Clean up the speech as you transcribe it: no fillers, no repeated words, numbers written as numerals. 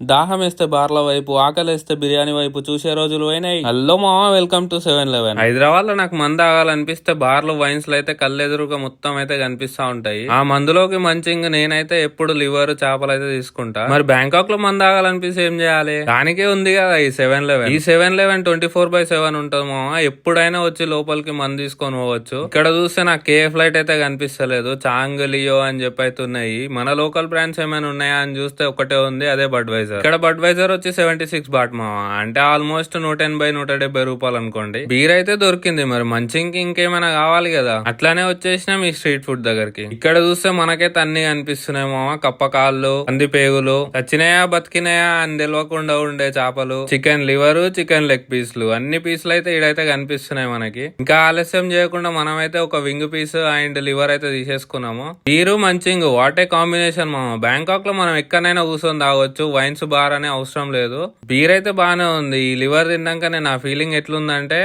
దాహం వేస్తే బార్ల వైపు, ఆకలేస్తే బిర్యానీ వైపు చూసే రోజులు పోయినాయి. హలో మామ, వెల్కమ్ టు 7-Eleven. హైదరాబాద్ లో నాకు మందు తాగాలనిపిస్తే బార్లు, వైన్స్ లో అయితే కళ్ళెదురుగా మొత్తం అయితే కనిపిస్తా ఉంటాయి. ఆ మందులోకి మంచి నేనైతే ఎప్పుడు లివర్, చేపలు అయితే తీసుకుంటా. మరి బ్యాంకాక్ లో మందు తాగాలనిపిస్తే ఏం చేయాలి? దానికే ఉంది కదా ఈ 7-Eleven. ఈ 7-Eleven 24/7 ఉంటుంది మామ. ఎప్పుడైనా వచ్చి లోపలికి మందు తీసుకొని పోవచ్చు. ఇక్కడ చూస్తే నాకు కే ఫ్లైట్ అయితే కనిపిస్తలేదు, చాంగ్, లియో అని చెప్పి అయితే ఉన్నాయి. మన లోకల్ బ్రాండ్స్ ఏమైనా ఉన్నాయా అని చూస్తే ఒకటే ఉంది, అదే బడ్వైజర్. ఇక్కడ బడ్వైజర్ వచ్చి 76 బాట్ మామ, అంటే ఆల్మోస్ట్ 180-170 రూపాయలు అనుకోండి. బీర్ అయితే దొరికింది, మరి మంచి ఇంకేమైనా కావాలి కదా, అట్లానే వచ్చేసినాం ఈ స్ట్రీట్ ఫుడ్ దగ్గరికి. ఇక్కడ చూస్తే మనకైతే అన్ని కనిపిస్తున్నాయి మామ. కప్పకాళ్ళు, పంది పేగులు, చచ్చినాయా బతికినాయా అని తెలియకుండా ఉండే చేపలు, చికెన్ లివర్, చికెన్ లెగ్ పీసులు, అన్ని పీసులు అయితే ఈడైతే కనిపిస్తున్నాయి మనకి. ఇంకా ఆలస్యం చేయకుండా మనమైతే ఒక వింగ్ పీస్ అండ్ లివర్ అయితే తీసేసుకున్నాము. బీరు మంచింగ్ వాటే కాంబినేషన్ మామ. బ్యాంకాక్ లో మనం ఎక్కడైనా కూర్చొని తాగొచ్చు, వైన్స్ బార్ అనే అవసరం లేదు. బీర్ అయితే బానే ఉంది. ఈ లివర్ తిన్నాక నా ఫీలింగ్ ఎట్లుందంటే